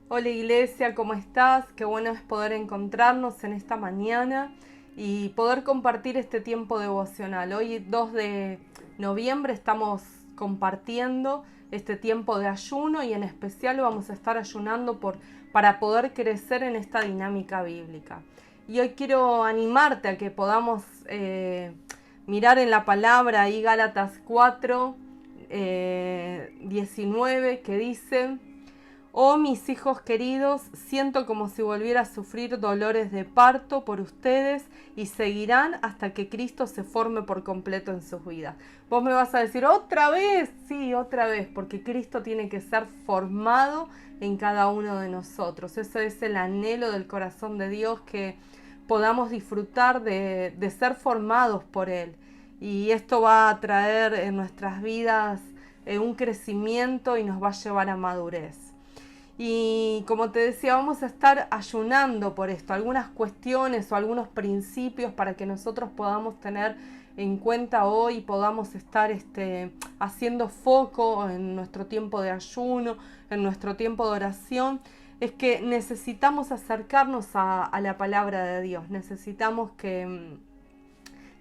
Hola Iglesia, ¿cómo estás? Qué bueno es poder encontrarnos en esta mañana y poder compartir este tiempo devocional. Hoy 2 de noviembre estamos compartiendo este tiempo de ayuno y en especial vamos a estar ayunando para poder crecer en esta dinámica bíblica. Y hoy quiero animarte a que podamos mirar en la palabra ahí Gálatas 4, 19, que dice: Oh, mis hijos queridos, siento como si volviera a sufrir dolores de parto por ustedes y seguirán hasta que Cristo se forme por completo en sus vidas. Vos me vas a decir, ¿otra vez? Sí, otra vez, porque Cristo tiene que ser formado en cada uno de nosotros. Ese es el anhelo del corazón de Dios, que podamos disfrutar de ser formados por Él. Y esto va a traer en nuestras vidas un crecimiento y nos va a llevar a madurez. Y como te decía, vamos a estar ayunando por esto, algunas cuestiones o algunos principios para que nosotros podamos tener en cuenta hoy y podamos estar haciendo foco en nuestro tiempo de ayuno, en nuestro tiempo de oración. Es que necesitamos acercarnos a la palabra de Dios, necesitamos que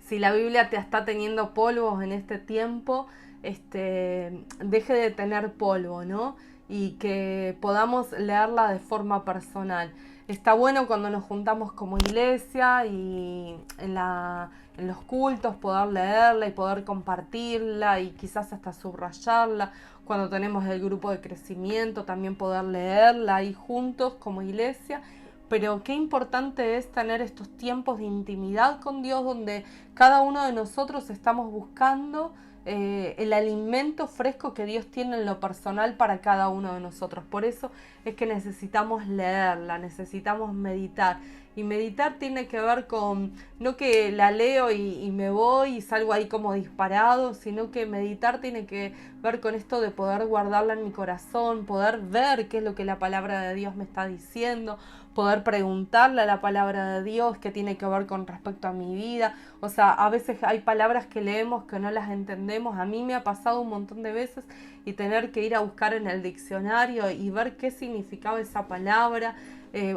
si la Biblia te está teniendo polvos en este tiempo, deje de tener polvo, ¿no? Y que podamos leerla de forma personal. Está bueno cuando nos juntamos como iglesia y en los cultos poder leerla y poder compartirla y quizás hasta subrayarla. Cuando tenemos el grupo de crecimiento también poder leerla ahí juntos como iglesia. Pero qué importante es tener estos tiempos de intimidad con Dios donde cada uno de nosotros estamos buscando el alimento fresco que Dios tiene en lo personal para cada uno de nosotros. Por eso es que necesitamos leerla, necesitamos meditar. Y meditar tiene que ver con, no que la leo y me voy y salgo ahí como disparado, sino que meditar tiene que ver con esto de poder guardarla en mi corazón, poder ver qué es lo que la palabra de Dios me está diciendo, poder preguntarle a la palabra de Dios qué tiene que ver con respecto a mi vida. O sea, a veces hay palabras que leemos que no las entendemos. A mí me ha pasado un montón de veces y tener que ir a buscar en el diccionario y ver qué significaba esa palabra,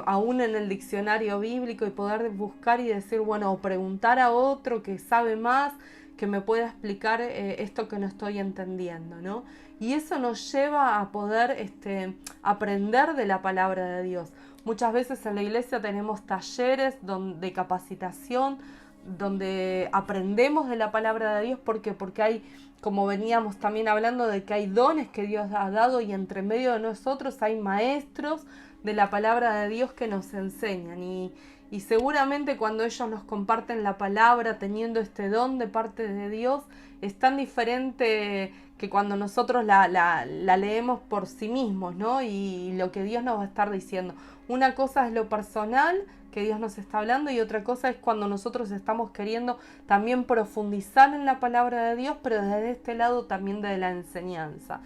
aún en el diccionario bíblico, y poder buscar y decir, bueno, o preguntar a otro que sabe más, que me pueda explicar esto que no estoy entendiendo, ¿no? Y eso nos lleva a poder aprender de la palabra de Dios. Muchas veces en la iglesia tenemos talleres de capacitación, donde aprendemos de la palabra de Dios. ¿Por qué? Porque hay, como veníamos también hablando, de que hay dones que Dios ha dado y entre medio de nosotros hay maestros de la palabra de Dios que nos enseñan. Y seguramente cuando ellos nos comparten la palabra teniendo este don de parte de Dios, es tan diferente que cuando nosotros la leemos por sí mismos, ¿no? Y lo que Dios nos va a estar diciendo. Una cosa es lo personal que Dios nos está hablando y otra cosa es cuando nosotros estamos queriendo también profundizar en la palabra de Dios, pero desde este lado también de la enseñanza.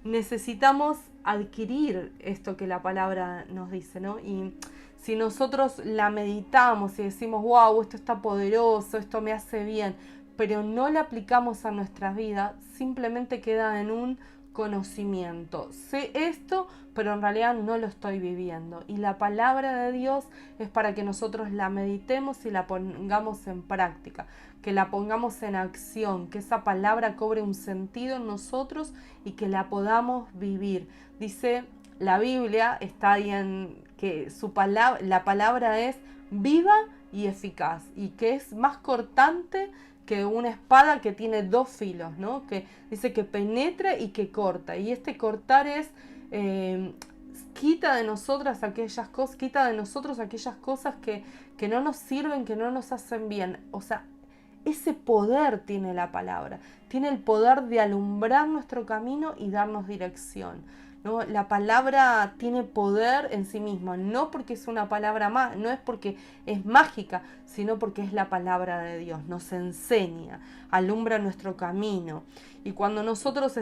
Necesitamos adquirir esto que la palabra nos dice, ¿no? Y si nosotros la meditamos y decimos, wow, esto está poderoso, esto me hace bien, pero no la aplicamos a nuestra vida, simplemente queda en un conocimiento. Sé esto, pero en realidad no lo estoy viviendo. Y la palabra de Dios es para que nosotros la meditemos y la pongamos en práctica, que la pongamos en acción, que esa palabra cobre un sentido en nosotros y que la podamos vivir. Dice la Biblia, está ahí en que la palabra es viva y eficaz, y que es más cortante que una espada que tiene dos filos, ¿no? Que dice que penetra y que corta. Y este cortar es quita de nosotros aquellas cosas que no nos sirven, que no nos hacen bien. O sea, ese poder tiene la palabra. Tiene el poder de alumbrar nuestro camino y darnos dirección, ¿no? La palabra tiene poder en sí misma, no porque es una palabra más, no es porque es mágica, sino porque es la palabra de Dios. Nos enseña, alumbra nuestro camino. Y cuando nosotros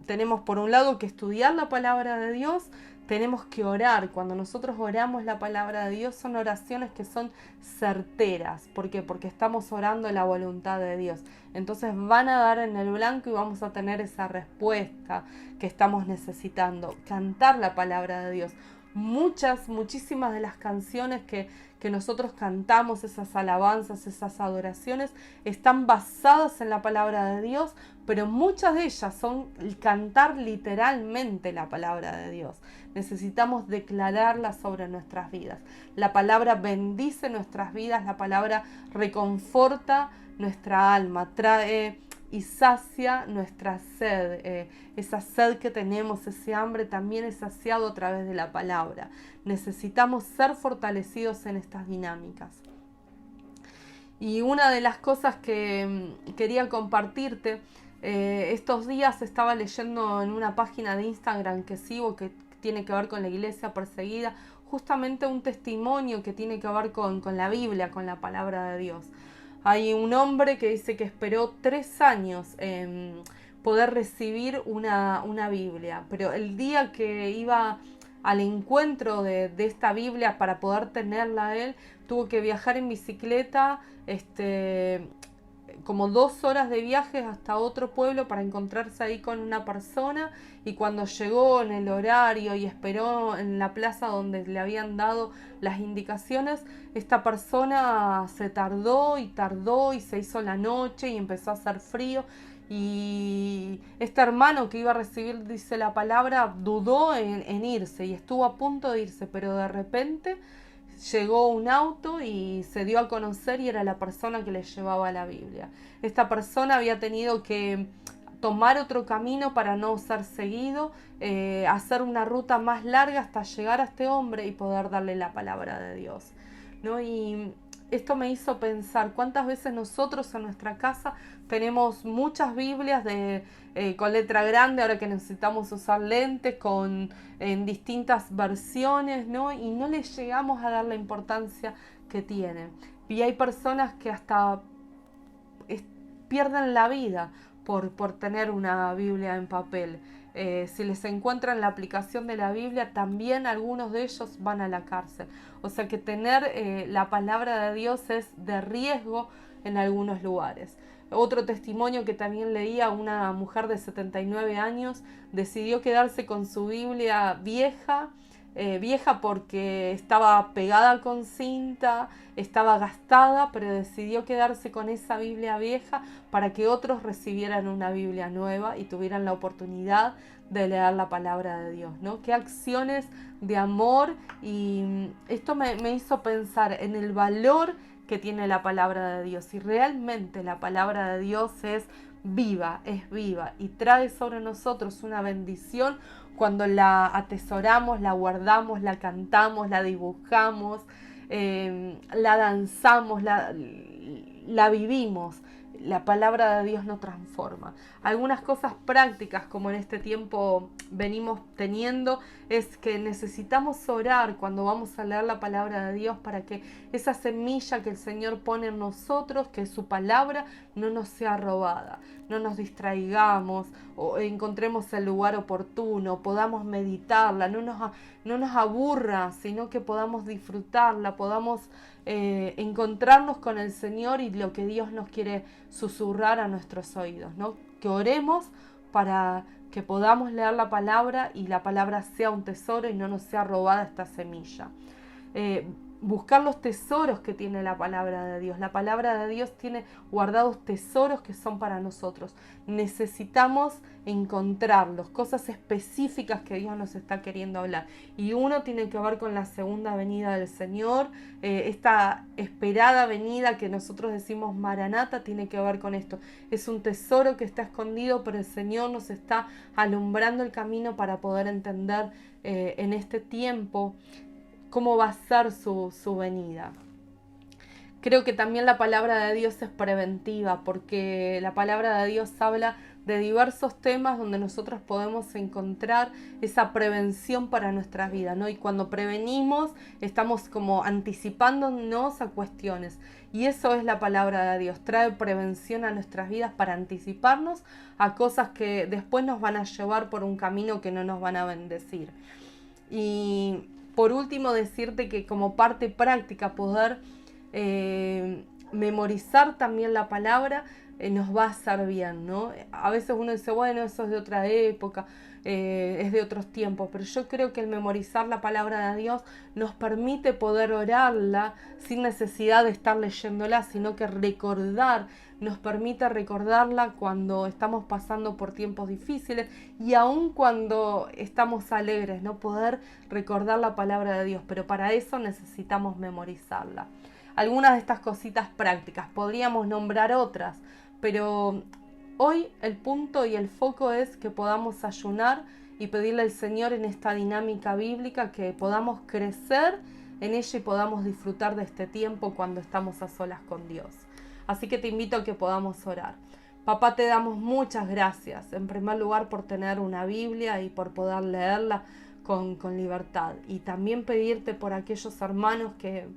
tenemos por un lado que estudiar la palabra de Dios, tenemos que orar. Cuando nosotros oramos la palabra de Dios son oraciones que son certeras. ¿Por qué? Porque estamos orando la voluntad de Dios. Entonces van a dar en el blanco y vamos a tener esa respuesta que estamos necesitando. Cantar la palabra de Dios. Muchísimas de las canciones que nosotros cantamos, esas alabanzas, esas adoraciones, están basadas en la palabra de Dios, pero muchas de ellas son cantar literalmente la palabra de Dios. Necesitamos declararla sobre nuestras vidas. La palabra bendice nuestras vidas, la palabra reconforta nuestra alma, trae y sacia nuestra sed. Esa sed que tenemos, ese hambre también es saciado a través de la palabra. Necesitamos ser fortalecidos en estas dinámicas. Y una de las cosas que quería compartirte, estos días estaba leyendo en una página de Instagram que sigo, que tiene que ver con la iglesia perseguida, justamente un testimonio que tiene que ver con la Biblia, con la palabra de Dios. Hay un hombre que dice que esperó 3 años poder recibir una Biblia, pero el día que iba al encuentro de esta Biblia para poder tenerla él, tuvo que viajar en bicicleta, como 2 horas de viaje hasta otro pueblo para encontrarse ahí con una persona, y cuando llegó en el horario y esperó en la plaza donde le habían dado las indicaciones, esta persona se tardó y se hizo la noche y empezó a hacer frío. Y este hermano que iba a recibir, dice la palabra, dudó en irse y estuvo a punto de irse, pero de repente llegó un auto y se dio a conocer y era la persona que le llevaba la Biblia. Esta persona había tenido que tomar otro camino para no ser seguido, hacer una ruta más larga hasta llegar a este hombre y poder darle la palabra de Dios, ¿no? Y esto me hizo pensar cuántas veces nosotros en nuestra casa tenemos muchas Biblias con letra grande, ahora que necesitamos usar lentes, en distintas versiones, ¿no? Y no les llegamos a dar la importancia que tienen. Y hay personas que hasta pierden la vida por tener una Biblia en papel. Si les encuentran la aplicación de la Biblia, también algunos de ellos van a la cárcel. O sea que tener la palabra de Dios es de riesgo en algunos lugares. Otro testimonio que también leía, una mujer de 79 años decidió quedarse con su Biblia vieja porque estaba pegada con cinta, estaba gastada, pero decidió quedarse con esa Biblia vieja para que otros recibieran una Biblia nueva y tuvieran la oportunidad de leer la palabra de Dios, ¿no? Qué acciones de amor, y esto me hizo pensar en el valor que tiene la palabra de Dios. Y realmente la palabra de Dios es viva y trae sobre nosotros una bendición cuando la atesoramos, la guardamos, la cantamos, la dibujamos, la danzamos, la vivimos. La palabra de Dios nos transforma. Algunas cosas prácticas como en este tiempo venimos teniendo es que necesitamos orar cuando vamos a leer la palabra de Dios para que esa semilla que el Señor pone en nosotros, que es su palabra, no nos sea robada, no nos distraigamos o encontremos el lugar oportuno, podamos meditarla, no nos aburra, sino que podamos disfrutarla, podamos encontrarnos con el Señor y lo que Dios nos quiere susurrar a nuestros oídos, ¿no? Que oremos para que podamos leer la palabra y la palabra sea un tesoro y no nos sea robada esta semilla. Buscar los tesoros que tiene la palabra de Dios. La palabra de Dios tiene guardados tesoros que son para nosotros. Necesitamos encontrarlos, cosas específicas que Dios nos está queriendo hablar. Y uno tiene que ver con la segunda venida del Señor. Esta esperada venida que nosotros decimos Maranata tiene que ver con esto. Es un tesoro que está escondido, pero el Señor nos está alumbrando el camino para poder entender en este tiempo cómo va a ser su venida. Creo que también la palabra de Dios es preventiva, porque la palabra de Dios habla de diversos temas donde nosotros podemos encontrar esa prevención para nuestra vida, ¿no? Y cuando prevenimos, estamos como anticipándonos a cuestiones. Y eso es la palabra de Dios, trae prevención a nuestras vidas para anticiparnos a cosas que después nos van a llevar por un camino que no nos van a bendecir. Y por último, decirte que como parte práctica poder memorizar también la palabra nos va a hacer bien, ¿no? A veces uno dice, bueno, eso es de otra época, es de otros tiempos, pero yo creo que el memorizar la palabra de Dios nos permite poder orarla sin necesidad de estar leyéndola, sino que nos permite recordarla cuando estamos pasando por tiempos difíciles y aun cuando estamos alegres, ¿no? Poder recordar la palabra de Dios, pero para eso necesitamos memorizarla. Algunas de estas cositas prácticas, podríamos nombrar otras, pero hoy el punto y el foco es que podamos ayunar y pedirle al Señor en esta dinámica bíblica que podamos crecer en ella y podamos disfrutar de este tiempo cuando estamos a solas con Dios. Así que te invito a que podamos orar. Papá, te damos muchas gracias, en primer lugar por tener una Biblia y por poder leerla con libertad. Y también pedirte por aquellos hermanos que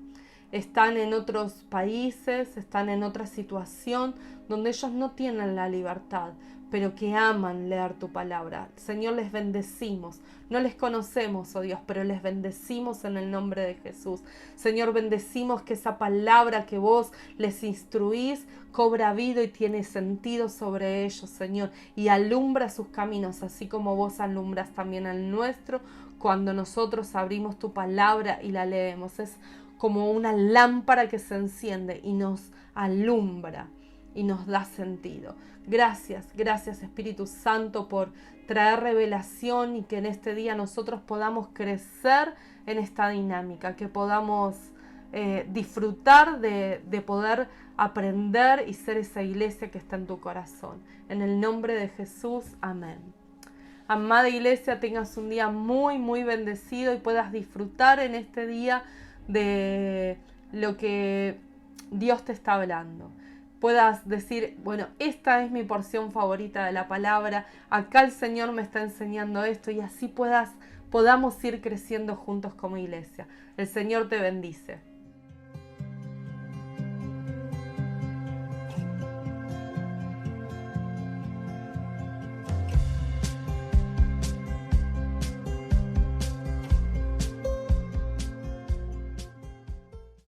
están en otros países, están en otra situación donde ellos no tienen la libertad, pero que aman leer tu palabra. Señor, les bendecimos. No les conocemos, oh Dios, pero les bendecimos en el nombre de Jesús. Señor, bendecimos que esa palabra que vos les instruís cobra vida y tiene sentido sobre ellos, Señor, y alumbra sus caminos, así como vos alumbras también el nuestro cuando nosotros abrimos tu palabra y la leemos. Es como una lámpara que se enciende y nos alumbra y nos da sentido. Gracias, gracias Espíritu Santo por traer revelación y que en este día nosotros podamos crecer en esta dinámica, que podamos disfrutar de poder aprender y ser esa iglesia que está en tu corazón. En el nombre de Jesús, amén. Amada iglesia, tengas un día muy, muy bendecido y puedas disfrutar en este día de lo que Dios te está hablando. Puedas decir, bueno, esta es mi porción favorita de la palabra, acá el Señor me está enseñando esto y así podamos ir creciendo juntos como iglesia. El Señor te bendice.